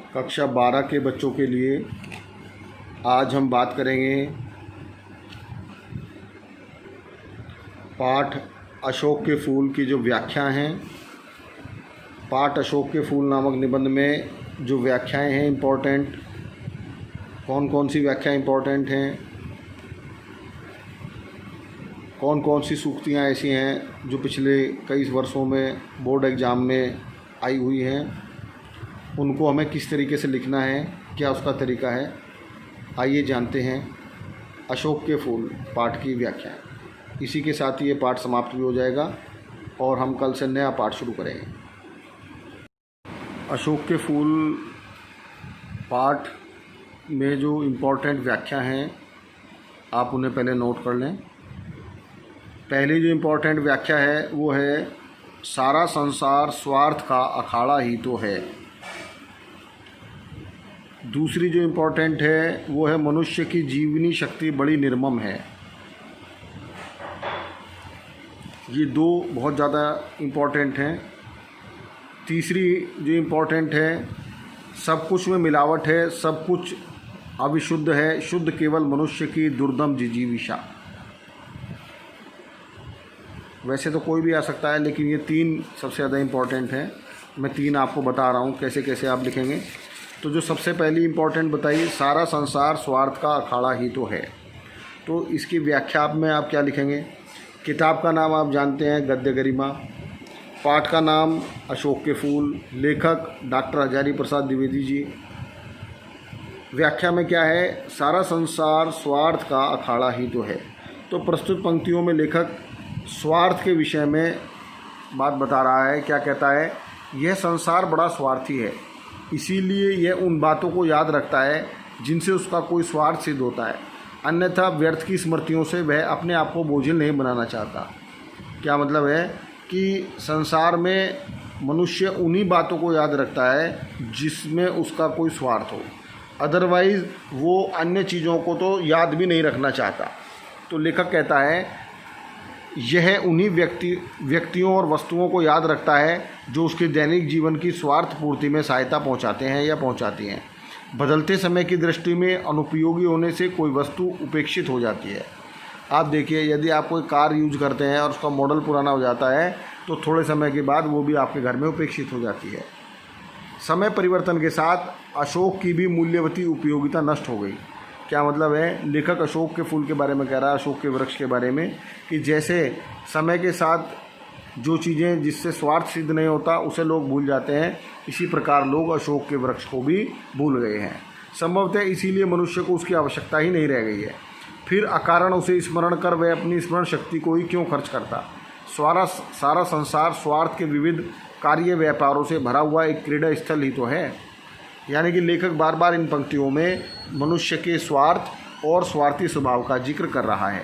कक्षा 12 के बच्चों के लिए आज हम बात करेंगे पाठ अशोक के फूल की जो व्याख्या हैं। पाठ अशोक के फूल नामक निबंध में जो व्याख्याएं हैं इम्पोर्टेंट, कौन कौन सी व्याख्या इम्पोर्टेंट हैं, कौन कौन सी सूक्तियाँ ऐसी हैं जो पिछले कई वर्षों में बोर्ड एग्ज़ाम में आई हुई हैं, उनको हमें किस तरीके से लिखना है, क्या उसका तरीका है। आइए जानते हैं अशोक के फूल पाठ की व्याख्या। इसी के साथ ये पाठ समाप्त भी हो जाएगा और हम कल से नया पाठ शुरू करेंगे। अशोक के फूल पाठ में जो इम्पोर्टेंट व्याख्या हैं आप उन्हें पहले नोट कर लें। पहली जो इम्पोर्टेंट व्याख्या है वो है, सारा संसार स्वार्थ का अखाड़ा ही तो है। दूसरी जो इम्पोर्टेंट है वो है, मनुष्य की जीवनी शक्ति बड़ी निर्मम है। ये दो बहुत ज़्यादा इम्पोर्टेंट हैं। तीसरी जो इम्पोर्टेंट है, सब कुछ में मिलावट है, सब कुछ अविशुद्ध है, शुद्ध केवल मनुष्य की दुर्दम जिजीविषा। वैसे तो कोई भी आ सकता है, लेकिन ये तीन सबसे ज़्यादा इम्पोर्टेंट हैं। मैं तीन आपको बता रहा हूँ कैसे कैसे आप लिखेंगे। तो जो सबसे पहली इम्पोर्टेंट बताइए, सारा संसार स्वार्थ का अखाड़ा ही तो है। तो इसकी व्याख्या में आप क्या लिखेंगे। किताब का नाम आप जानते हैं, गद्य गरिमा। पाठ का नाम अशोक के फूल, लेखक डॉक्टर हजारी प्रसाद द्विवेदी जी। व्याख्या में क्या है, सारा संसार स्वार्थ का अखाड़ा ही तो है। तो प्रस्तुत पंक्तियों में लेखक स्वार्थ के विषय में बात बता रहा है। क्या कहता है, यह संसार बड़ा स्वार्थी है, इसीलिए यह उन बातों को याद रखता है जिनसे उसका कोई स्वार्थ सिद्ध होता है, अन्यथा व्यर्थ की स्मृतियों से वह अपने आप को बोझिल नहीं बनाना चाहता। क्या मतलब है कि संसार में मनुष्य उन्हीं बातों को याद रखता है जिसमें उसका कोई स्वार्थ हो, अदरवाइज़ वो अन्य चीज़ों को तो याद भी नहीं रखना चाहता। तो लेखक कहता है, यह उन्हीं व्यक्तियों और वस्तुओं को याद रखता है जो उसके दैनिक जीवन की स्वार्थ पूर्ति में सहायता पहुंचाते हैं या पहुंचाती हैं। बदलते समय की दृष्टि में अनुपयोगी होने से कोई वस्तु उपेक्षित हो जाती है। आप देखिए, यदि आप कोई कार यूज करते हैं और उसका मॉडल पुराना हो जाता है तो थोड़े समय के बाद वो भी आपके घर में उपेक्षित हो जाती है। समय परिवर्तन के साथ अशोक की भी मूल्यवती उपयोगिता नष्ट हो गई। क्या मतलब है, लेखक अशोक के फूल के बारे में कह रहा है, अशोक के वृक्ष के बारे में, कि जैसे समय के साथ जो चीज़ें जिससे स्वार्थ सिद्ध नहीं होता उसे लोग भूल जाते हैं, इसी प्रकार लोग अशोक के वृक्ष को भी भूल गए हैं। संभवतः इसीलिए मनुष्य को उसकी आवश्यकता ही नहीं रह गई है। फिर अकारण उसे स्मरण कर वह अपनी स्मरण शक्ति को ही क्यों खर्च करता। सारा संसार स्वार्थ के विविध कार्य व्यापारों से भरा हुआ एक क्रीड़ा स्थल ही तो है। यानी कि लेखक बार बार इन पंक्तियों में मनुष्य के स्वार्थ और स्वार्थी स्वभाव का जिक्र कर रहा है।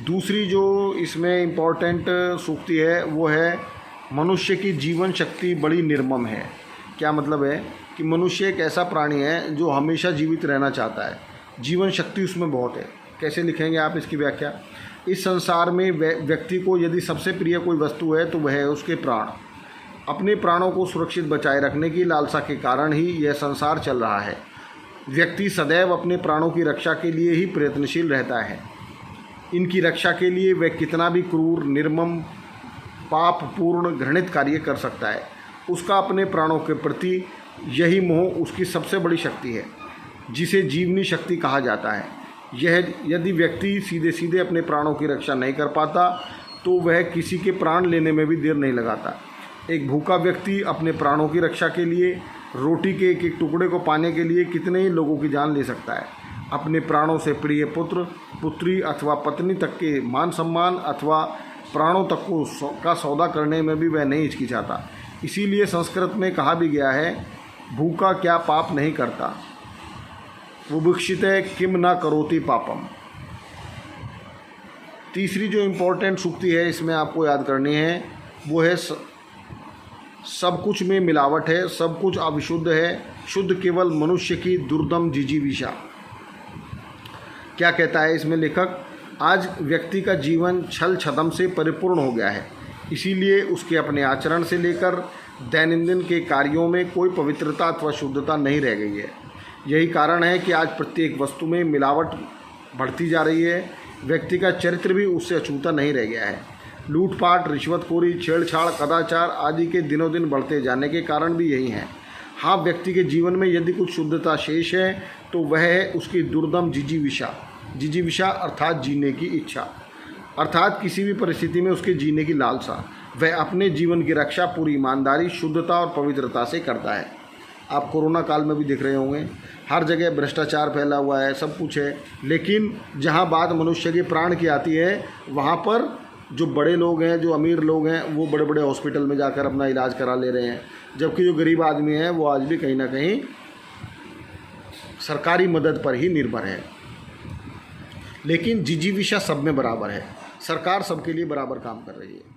दूसरी जो इसमें इम्पोर्टेंट सूक्ति है वो है, मनुष्य की जीवन शक्ति बड़ी निर्मम है। क्या मतलब है कि मनुष्य एक ऐसा प्राणी है जो हमेशा जीवित रहना चाहता है, जीवन शक्ति उसमें बहुत है। कैसे लिखेंगे आप इसकी व्याख्या। इस संसार में व्यक्ति को यदि सबसे प्रिय कोई वस्तु है तो वह है उसके प्राण। अपने प्राणों को सुरक्षित बचाए रखने की लालसा के कारण ही यह संसार चल रहा है। व्यक्ति सदैव अपने प्राणों की रक्षा के लिए ही प्रयत्नशील रहता है। इनकी रक्षा के लिए वह कितना भी क्रूर, निर्मम, पापपूर्ण, घृणित कार्य कर सकता है। उसका अपने प्राणों के प्रति यही मोह उसकी सबसे बड़ी शक्ति है, जिसे जीवनी शक्ति कहा जाता है। यह यदि व्यक्ति सीधे सीधे अपने प्राणों की रक्षा नहीं कर पाता तो वह किसी के प्राण लेने में भी देर नहीं लगाता। एक भूखा व्यक्ति अपने प्राणों की रक्षा के लिए, रोटी के एक एक टुकड़े को पाने के लिए कितने ही लोगों की जान ले सकता है। अपने प्राणों से प्रिय पुत्र, पुत्री अथवा पत्नी तक के मान सम्मान अथवा प्राणों तक का सौदा करने में भी वह नहीं हिचकिचाता। इसीलिए संस्कृत में कहा भी गया है, भूखा क्या पाप नहीं करता, बुभुक्षिते किम न करोति पापम। तीसरी जो इम्पोर्टेंट सूक्ति है इसमें आपको याद करनी है वो है, सब कुछ में मिलावट है, सब कुछ अविशुद्ध है, शुद्ध केवल मनुष्य की दुर्दम जिजीविषा। क्या कहता है इसमें लेखक, आज व्यक्ति का जीवन छल छदम से परिपूर्ण हो गया है, इसीलिए उसके अपने आचरण से लेकर दैनंदिन के कार्यों में कोई पवित्रता अथवा शुद्धता नहीं रह गई है। यही कारण है कि आज प्रत्येक वस्तु में मिलावट बढ़ती जा रही है। व्यक्ति का चरित्र भी उससे अछूता नहीं रह गया है। लूटपाट, रिश्वतखोरी, छेड़छाड़, कदाचार आदि के दिनों दिन बढ़ते जाने के कारण भी यही हैं। हाँ, व्यक्ति के जीवन में यदि कुछ शुद्धता शेष है तो वह है उसकी दुर्दम जिजीविषा अर्थात जीने की इच्छा, अर्थात किसी भी परिस्थिति में उसके जीने की लालसा। वह अपने जीवन की रक्षा पूरी ईमानदारी, शुद्धता और पवित्रता से करता है। आप कोरोना काल में भी देख रहे होंगे, हर जगह भ्रष्टाचार फैला हुआ है, सब कुछ है, लेकिन जहाँ बात मनुष्य के प्राण की आती है वहाँ पर जो बड़े लोग हैं, जो अमीर लोग हैं, वो बड़े बड़े हॉस्पिटल में जाकर अपना इलाज करा ले रहे हैं, जबकि जो गरीब आदमी है वो आज भी कहीं ना कहीं सरकारी मदद पर ही निर्भर है। लेकिन जिजीविषा सब में बराबर है, सरकार सबके लिए बराबर काम कर रही है।